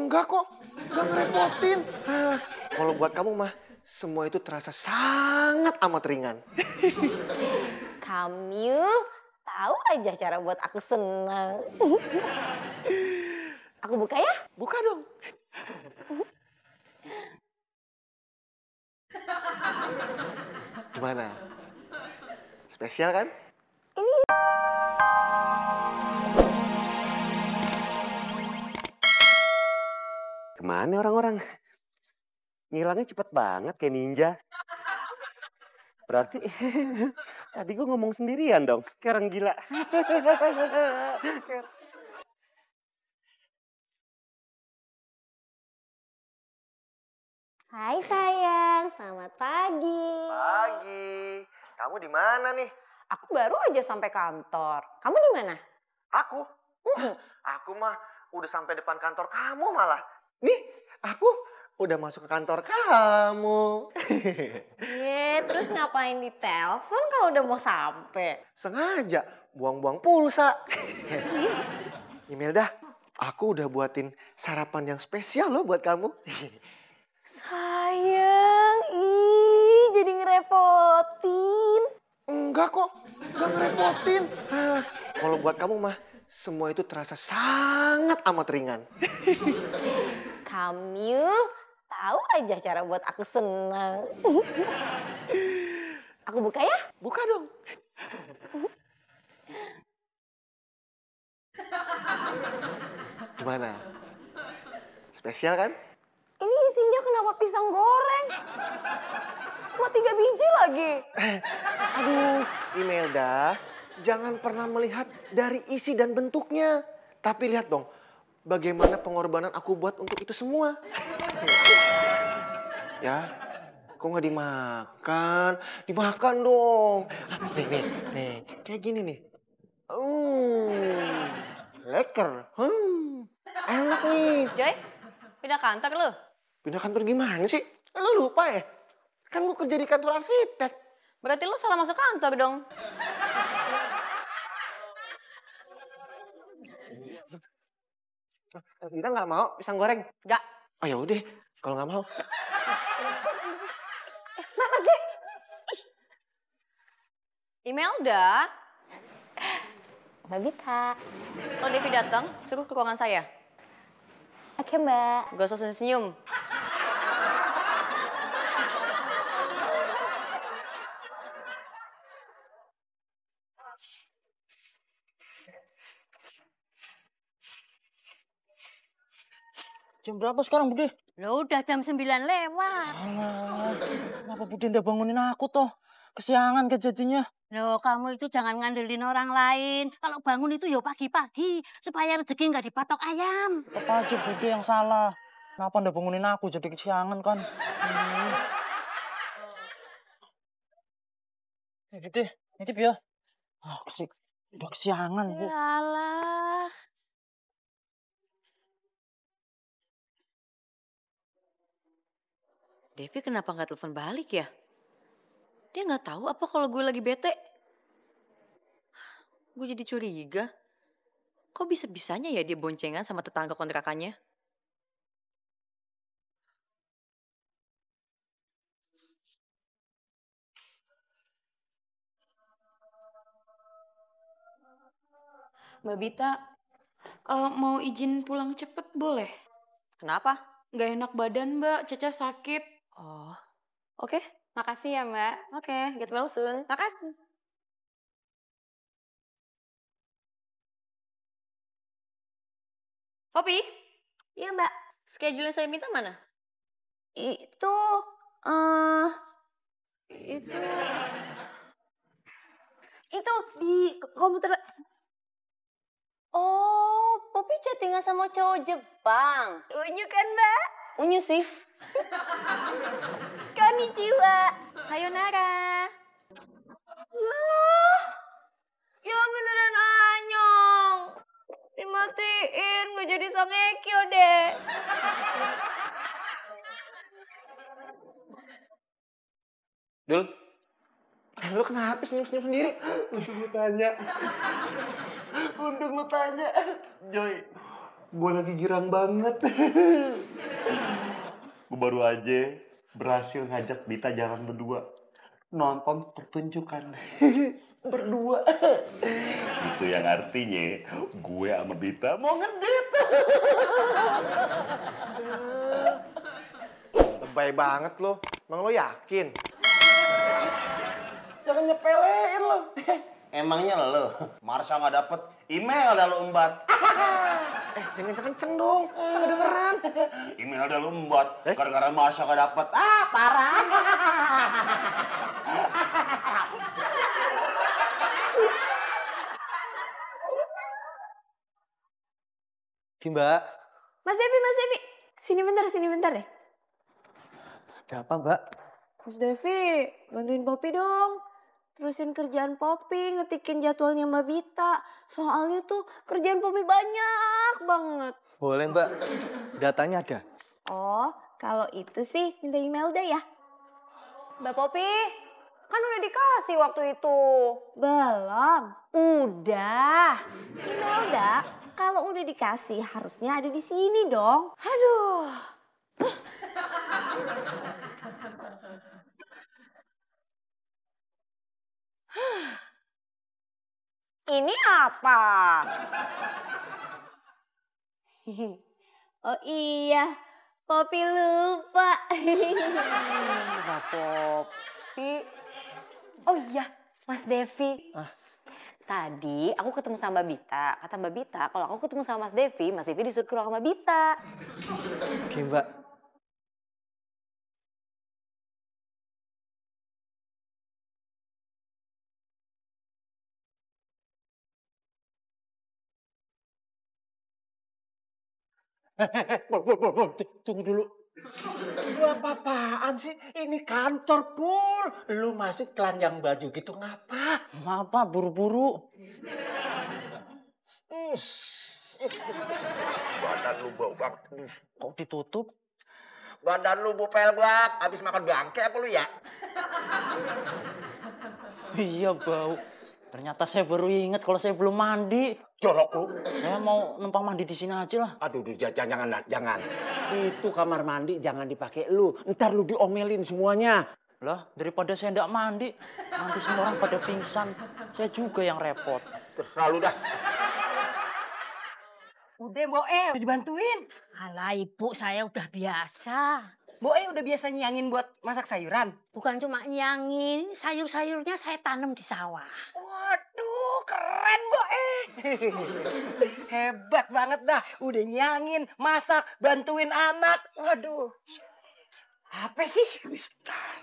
Enggak kok, enggak ngerepotin. Kalau buat kamu mah, semua itu terasa sangat amat ringan. Kamu tahu aja cara buat aku senang. Aku buka ya? Buka dong. Gimana? Spesial kan? Kemana orang-orang? Ngilangnya cepet banget kayak ninja. Berarti tadi gue ngomong sendirian dong, kayak orang gila. Hai sayang, selamat pagi. Pagi. Kamu di mana nih? Aku baru aja sampai kantor. Kamu di mana? Aku? Aku mah udah sampai depan kantor kamu malah. Nih, aku udah masuk ke kantor kamu. Terus ngapain di telepon kalau udah mau sampai? Sengaja buang-buang pulsa. Imelda, aku udah buatin sarapan yang spesial loh buat kamu. Sayang, jadi ngerepotin. Enggak kok, enggak ngerepotin. Kalau buat kamu mah, semua itu terasa sangat amat ringan. Kamu tahu aja cara buat aku senang. Aku buka ya? Buka dong. Gimana? Spesial kan? Ini isinya kenapa pisang goreng? Cuma 3 biji lagi. Aduh, Imelda, jangan pernah melihat dari isi dan bentuknya. Tapi lihat dong, bagaimana pengorbanan aku buat untuk itu semua. Ya, kok nggak dimakan? Dimakan dong. Nih, kayak gini nih. Leker. Enak nih. Joy, pindah kantor lu? Pindah kantor gimana sih? Lu lupa ya? Kan gue kerja di kantor arsitek. Berarti lu salah masuk kantor dong. Kita nggak mau pisang goreng? Nggak. Oh ya udah, kalau nggak mau. Makasih. Imelda. Mbak Bita. Kalau Devi datang, suruh ke ruangan saya. Oke, Mbak. Gak usah senyum. Jam berapa sekarang, Bude? Lo udah jam 9 lewat. Alah, kenapa Bude ndak bangunin aku toh? Kesiangan kejadiannya. Loh, kamu itu jangan ngandelin orang lain. Kalau bangun itu ya pagi-pagi, supaya rezeki nggak dipatok ayam. Tetap aja Bude yang salah. Kenapa ndak bangunin aku jadi kesiangan kan? Bude, nitip ya. Udah kesiangan. Alah. Devi kenapa nggak telepon balik ya? Dia nggak tahu apa kalau gue lagi bete. Gue jadi curiga. Kok bisa-bisanya ya dia boncengan sama tetangga kontrakannya? Mbak Bita, mau izin pulang cepet boleh? Kenapa? Gak enak badan Mbak, Caca sakit. Oh, oke. Makasih ya Mbak. Oke, get well soon. Makasih. Hopi, Iya, Mbak. schedule yang saya minta mana? Itu, itu di komputer. Oh, Poppy chattingan sama cowok Jepang. Unyu kan, Mbak? Unyu sih. Konnichiwa. Sayonara. Ya beneran anyong. Dimatiin, gak jadi sangekyo deh. Dul, lu kenapa senyum-senyum sendiri? Untung lu tanya. Joy, Gue lagi girang banget. Gue baru aja berhasil ngajak Bita jalan berdua. Nonton pertunjukan. Berdua. Itu yang artinya gue sama Bita mau ngedate. Lebay banget lo. Emang lo yakin? Jangan nyepelein lo. Emangnya lo, Marsha nggak dapet email dah lo embat. Jangan kenceng dong. Kedengeran. Email dah lo embat. Gara-gara Marsha nggak dapet. Parah. Mbak. Mas Devi. Sini bentar deh. Ada apa, Mbak? Mas Devi, bantuin Poppy dong. Terusin kerjaan Poppy, ngetikin jadwalnya Mbak Bita. Soalnya tuh kerjaan Poppy banyak banget. Boleh, Mbak. Datanya ada. Oh, kalau itu sih minta email deh ya. Mbak Poppy, kan udah dikasih waktu itu. Belum. Udah. Imelda, kalau udah dikasih harusnya ada di sini dong. Aduh. Ini apa? Oh iya, Poppy lupa. Mbak Poppy. Oh iya, Mas Devi. Tadi aku ketemu sama Mbak Bita. Kata Mbak Bita, kalau aku ketemu sama Mas Devi disuruh ke ruang Mbak Bita. Oke, Mbak. Tunggu dulu. Lu apa-apaan sih? Ini kantor, Pul. Lu masuk telanjang baju gitu ngapa? Ngapa buru-buru? Badan lu bau banget. Kok ditutup? Badan lu bopel banget. Abis makan bangke apa lu ya? Iya bau. Ternyata saya baru ingat kalau saya belum mandi. Jorok lu. Saya mau numpang mandi di sini aja lah. Aduh, jangan. Itu kamar mandi jangan dipakai lu. Ntar lu diomelin semuanya. Lah, daripada saya ndak mandi, nanti semua orang pada pingsan. Saya juga yang repot. Terserah lu dah. Udah, Boe, dibantuin. Alah ibu, saya udah biasa. Boe udah biasa nyangin buat masak sayuran. Bukan cuma nyangin, sayur-sayurnya saya tanam di sawah. Waduh, keren, Boe. Hebat banget dah. Udah nyangin, masak, bantuin anak. Waduh. Apa sih? Sebentar.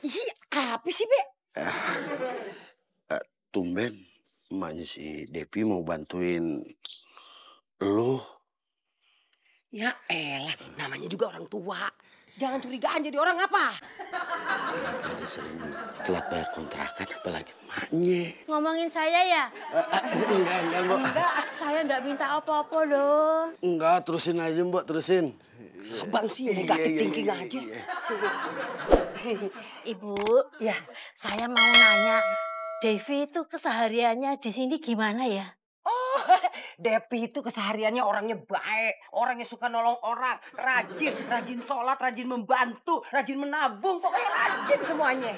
Ih, apa sih, Be? Tumben emaknya si Devi mau bantuin lu. Ya elah, namanya juga orang tua. Jangan curigaan jadi orang apa? Ada sering telat bayar kontrakan apalagi emaknya. Ngomongin saya ya? Enggak, Mbak. Enggak, saya enggak minta apa-apa loh. Enggak, terusin aja, Mbak, terusin. Abang sih negatif thinking aja. Ibu, Ya, saya mau nanya, Devi itu kesehariannya di sini gimana ya? Depi itu kesehariannya orangnya baik, orangnya suka nolong orang, rajin sholat, rajin membantu, rajin menabung, pokoknya rajin semuanya.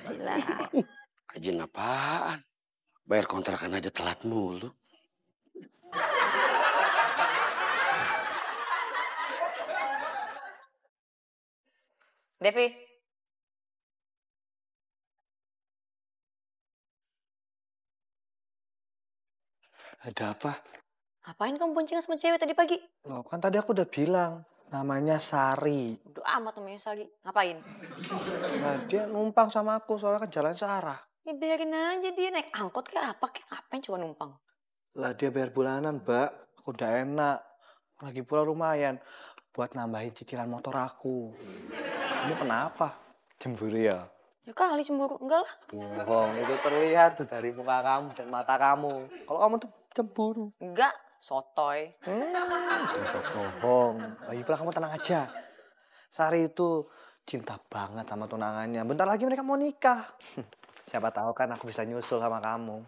Alhamdulillah. Rajin apaan? Bayar kontrakan aja telat mulu. Devi. Ada apa? Ngapain kamu boncengan sama cewek tadi pagi? Loh, kan tadi aku udah bilang. Namanya Sari. Udah amat namanya Sari. Ngapain? Nah, dia numpang sama aku soalnya kan jalan searah. Ya biarin aja dia naik angkot kayak apa, kayak ngapain cuma numpang. Lah dia bayar bulanan, Mbak. Aku udah enak. Lagi pula lumayan buat nambahin cicilan motor aku. Kamu kenapa? Cemburu ya? Ya kali cemburu, enggak lah. Bohong, itu terlihat tuh dari muka kamu dan mata kamu. Kalau kamu tuh cemburu. Enggak, sotoy. Dosa bohong. Lagi pula kamu tenang aja. Sari itu cinta banget sama tunangannya. Bentar lagi mereka mau nikah. Siapa tahu kan aku bisa nyusul sama kamu.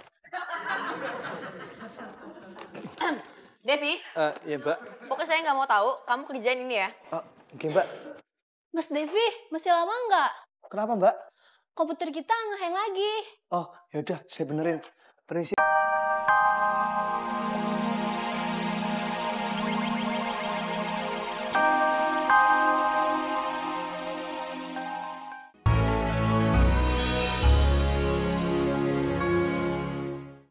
Devi, Ya Mbak. pokoknya saya nggak mau tahu kamu kerjain ini ya. Oke Mbak. Mas Devi, masih lama nggak? Kenapa Mbak? Komputer kita ngehang lagi. Oh yaudah saya benerin. Permisi.